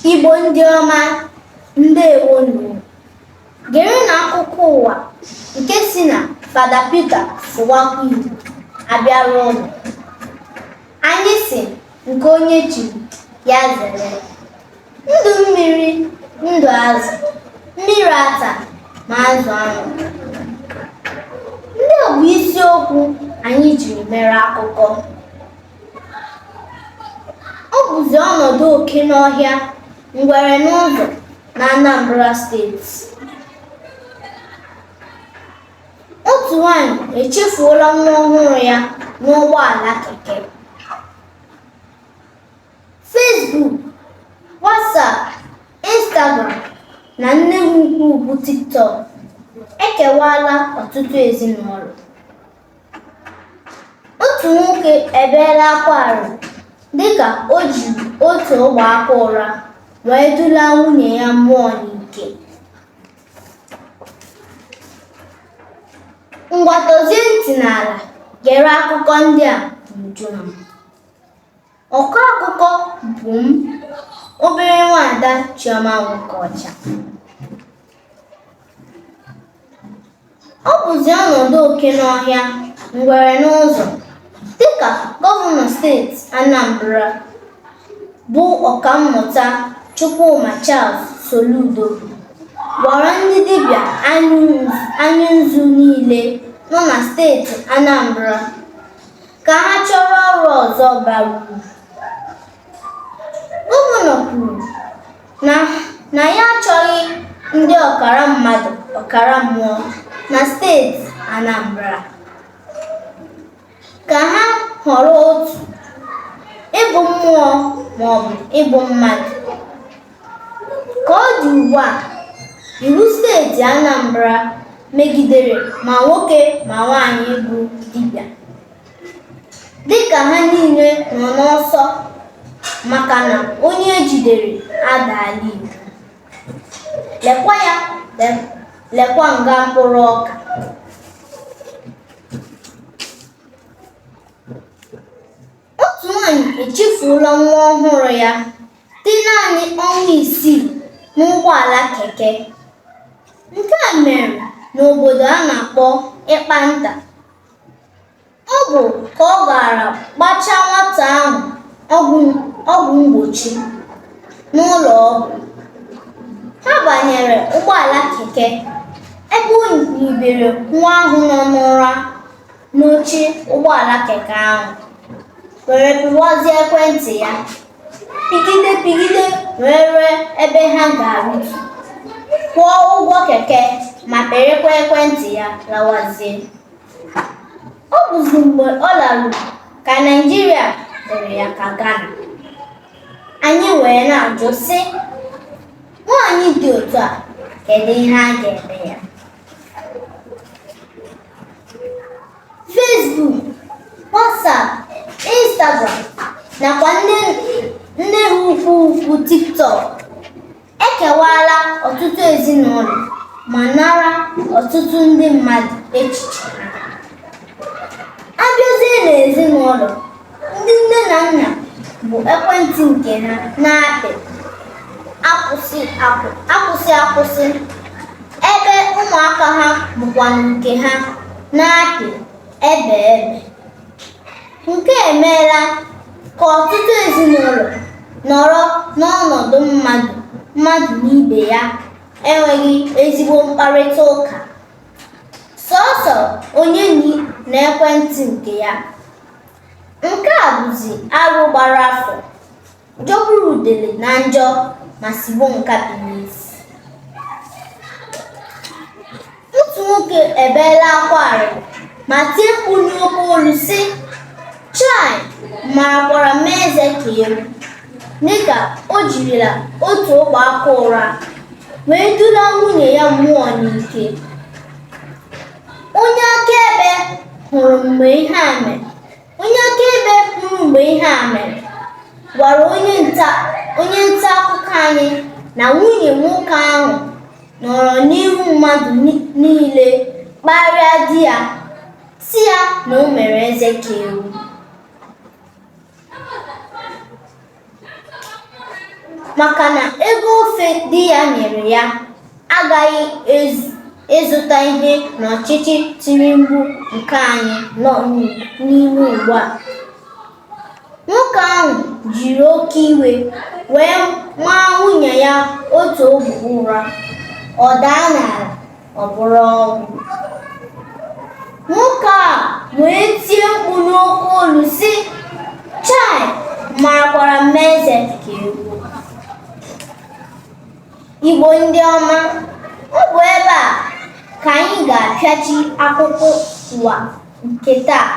Igbo ndị ọma, ndewonu. Gere n'akụkọ ụwa nke si na Fada Peter Sụwakwa Igbo abịara ụlọ. Anyị si nke onye chiri ya zere. Ndụ mmiri, ndụ azụ, mmiri ata ma azụ anụ. Ndị a bụ isiokwu anyị jiri mere akụkọ. Ọ bụzi ọnọdụ oke n'ọhịa, ngwere n'ụzọ na Anambra steeti. Otu nwanyị echefuola nwa ọhụrụ ya n'ụgbọala keke. Facebook, WhatsApp, Instagram na nnukwu ukwu TikTok ekewaala ọtụtụ ezinụlọ. Otu nwoke ebeela akwa arị dịka o jiri otu ogbe akwa ụra wee dula nwunye ya mmụọ n'ike. Ngwa dozie ntị n'ala gere akụkọ ndị a n'uju. Ọkọ akụkọ bụ m, obere nwaada Chioma Nwokocha. Ọ bụzi ọnọdụ oke n'ọhịa, ngwere n'ụzọ dịka gọvanọ steeti Anambra bụ ọkammụta Chukwuma Charles Soludo gwara ndị dibịa anya nzu niile nọ na steeti Anambra ka ha chọrọ ọrụ ọzọ bara uru. Gọvanọ kwuru na ya achọghị ndị ọkara mmadụ ọkara mmụọ na steeti Anambra, ka ha họrọ otu, ịbụ mmụọ maọbụ ịbụ mmadụ. Ka ọ dị ugbu a, iwu steeti Anambra megidere ma nwoke ma nwaanyị ịbụ dibịa, dịka ha niile nọ n'ọsọ maka na onye ejidere adaala iwu. Lekwa nga mkpụrụ ọka. Otu nwanyị echefuola nwa ọhụrụ ya dị naanị ọnwa 6 n'ụgbọala keke. Nke a mere n'obodo a na-akpọ Ịkpanta. Ọ bụ ka ọ gara gbachaa nwata ahụ ọgwụ mgbochi n'ụlọ ọgwụ. Ha banyere ụgbọala keke ebe o yibere nwa ahụ nọ n'ụra n'oche ụgbọala keke ahụ, were pịwazie ekwentị ya, pigide wee rue ebe ha ga-arụtu, kwụọ ụgwọ keke ma perekwa ekwentị ya lawazie. Ọ bụzi mgbe ọ laruru ka Naịjirịa dere ya ka Ghana. Anyị wee na-ajụ sị, nwaanyị dị otu a, kedu ihe a ga-eme ya? Facebook, WhatsApp, Instagram nakwa nne ha ukwu TikTok ekewaala ọtụtụ ezinụlọ ma nara ọtụtụ ndị mmadụ echiche ha. Abịazie n'ezinụlọ, ndị nne na nna bụ ekwentị nke ha na-apị akwụsị ebe ụmụaka ha bụkwa nke ha na-apị ebe. Nke emeela ka ọtụtụ ezinụlọ nọrọ n'ọnọdụ mmadụ na ibe ya enweghị ezigbo mkparịta ụka, sọọsọ onye na ekwentị nke ya. Nke a bụzi arụ gbara afọ, jọgburu udele na njọ ma sigbo nkapi n'isi. Otu nwoke ebeela akwa arị ma tie mkpu n'oke olu sị, "Chai, marakwara m eze ka ewu," dịka o jirila otu ogbe akwa ụra wee dula nwunye ya mmụọ n'ike. Onye akaebe hụrụ mgbe ihe a mere gwara onye nta akụkọ anyị na nwunye nwoke ahụ nọrọ n'ihu mmadụ niile kparịa di ya, sị ya na o mere eze ka ewu. maka na ego ofe di ya nyere ya agaghị ịzụta ihe n'ọchịchị tiri mkpu nke anyị nọ n'ime ugbu a. Nwoke ahụ jiri oke iwe wee maa nwunye ya otu ogbe ụra, ọ daa n'ala, ọ bụrụ ọnwụ. Nwoke a wee tie mkpu n'oke olu sị, "Chai, marakwara m eze ka egwu." Igbo ndị ọma, ọ bụ ebe a ka anyị ga-apịachi akụkọ ụwa nke taa.